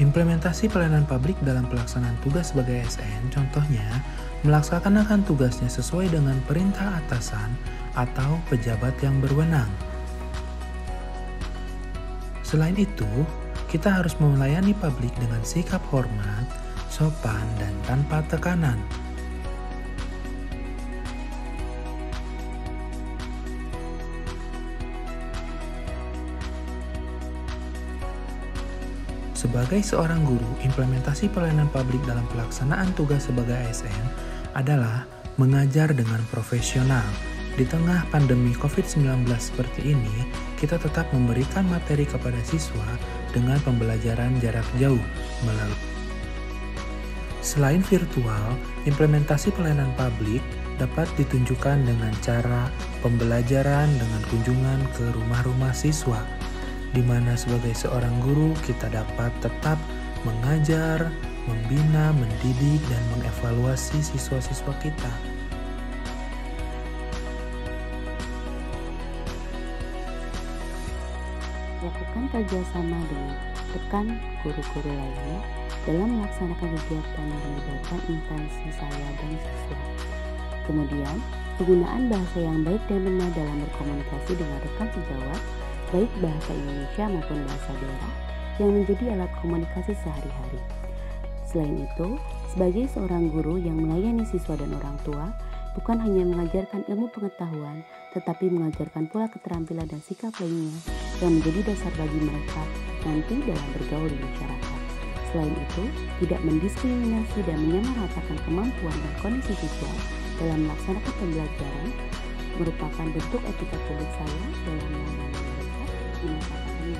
Implementasi pelayanan publik dalam pelaksanaan tugas sebagai ASN, contohnya melaksanakan tugasnya sesuai dengan perintah atasan atau pejabat yang berwenang. Selain itu, kita harus melayani publik dengan sikap hormat, sopan, dan tanpa tekanan. Sebagai seorang guru, implementasi pelayanan publik dalam pelaksanaan tugas sebagai ASN adalah mengajar dengan profesional. Di tengah pandemi COVID-19 seperti ini, kita tetap memberikan materi kepada siswa dengan pembelajaran jarak jauh melalui. Selain virtual, implementasi pelayanan publik dapat ditunjukkan dengan cara pembelajaran dengan kunjungan ke rumah-rumah siswa, di mana sebagai seorang guru kita dapat tetap mengajar, membina, mendidik, dan mengevaluasi siswa-siswa kita. Lakukan kerjasama dengan rekan guru-guru lainnya dalam melaksanakan kegiatan yang melibatkan interaksi saya dan siswa. Kemudian, penggunaan bahasa yang baik dan benar dalam berkomunikasi dengan rekan sejawat, baik bahasa Indonesia maupun bahasa daerah, yang menjadi alat komunikasi sehari-hari. Selain itu, sebagai seorang guru yang melayani siswa dan orang tua, bukan hanya mengajarkan ilmu pengetahuan, tetapi mengajarkan pula keterampilan dan sikap lainnya yang menjadi dasar bagi mereka nanti dalam bergaul di masyarakat. Selain itu, tidak mendiskriminasi dan menyamaratakan kemampuan dan kondisi siswa dalam melaksanakan pembelajaran merupakan bentuk etika publik saya dalam melayani mereka di masa pandemi.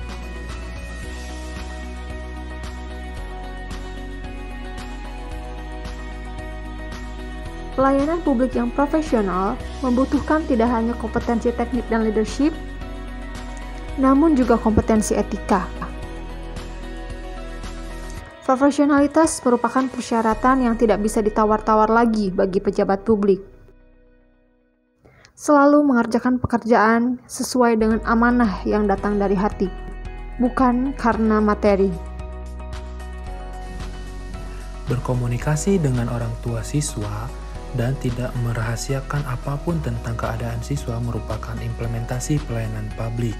Pelayanan publik yang profesional membutuhkan tidak hanya kompetensi teknik dan leadership, namun juga kompetensi etika. Profesionalitas merupakan persyaratan yang tidak bisa ditawar-tawar lagi bagi pejabat publik. Selalu mengerjakan pekerjaan sesuai dengan amanah yang datang dari hati, bukan karena materi. Berkomunikasi dengan orang tua siswa dan tidak merahasiakan apapun tentang keadaan siswa merupakan implementasi pelayanan publik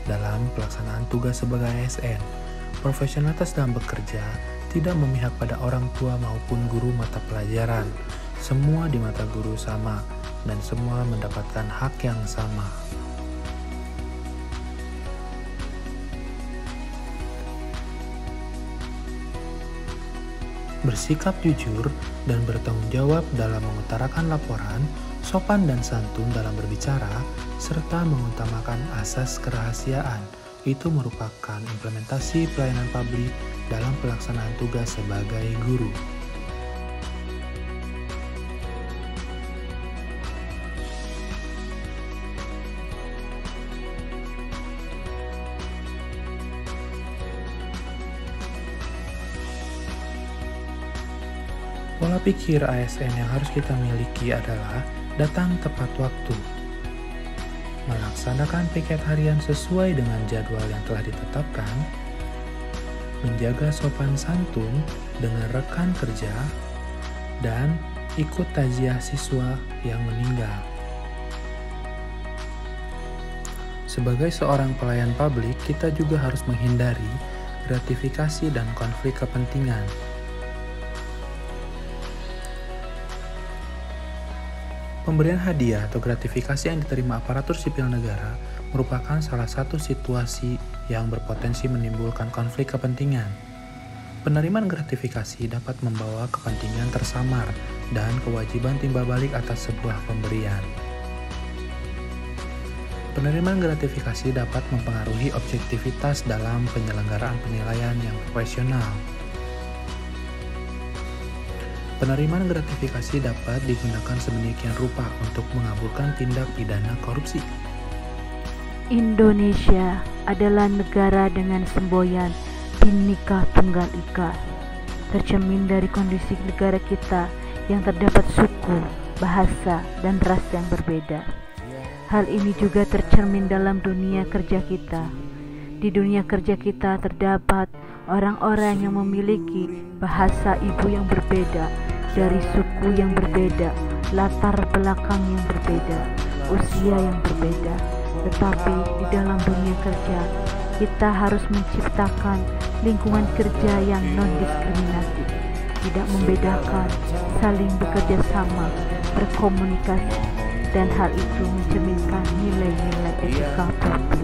dalam pelaksanaan tugas sebagai ASN. Profesionalitas dalam bekerja tidak memihak pada orang tua maupun guru mata pelajaran. Semua di mata guru sama dan semua mendapatkan hak yang sama. Bersikap jujur dan bertanggung jawab dalam mengutarakan laporan, sopan dan santun dalam berbicara, serta mengutamakan asas kerahasiaan. Itu merupakan implementasi pelayanan publik dalam pelaksanaan tugas sebagai guru. Pola pikir ASN yang harus kita miliki adalah datang tepat waktu, melaksanakan piket harian sesuai dengan jadwal yang telah ditetapkan, menjaga sopan santun dengan rekan kerja, dan ikut takziah siswa yang meninggal. Sebagai seorang pelayan publik, kita juga harus menghindari gratifikasi dan konflik kepentingan. Pemberian hadiah atau gratifikasi yang diterima aparatur sipil negara merupakan salah satu situasi yang berpotensi menimbulkan konflik kepentingan. Penerimaan gratifikasi dapat membawa kepentingan tersamar dan kewajiban timbal balik atas sebuah pemberian. Penerimaan gratifikasi dapat mempengaruhi objektivitas dalam penyelenggaraan penilaian yang profesional. Penerimaan gratifikasi dapat digunakan sedemikian rupa untuk mengabulkan tindak pidana korupsi. Indonesia adalah negara dengan semboyan Bhinneka Tunggal Ika. Tercermin dari kondisi negara kita yang terdapat suku, bahasa, dan ras yang berbeda. Hal ini juga tercermin dalam dunia kerja kita. Di dunia kerja kita terdapat orang-orang yang memiliki bahasa ibu yang berbeda, dari suku yang berbeda, latar belakang yang berbeda, usia yang berbeda. Tetapi di dalam dunia kerja, kita harus menciptakan lingkungan kerja yang non-diskriminatif, tidak membedakan, saling bekerja sama, berkomunikasi, dan hal itu mencerminkan nilai-nilai etika publik.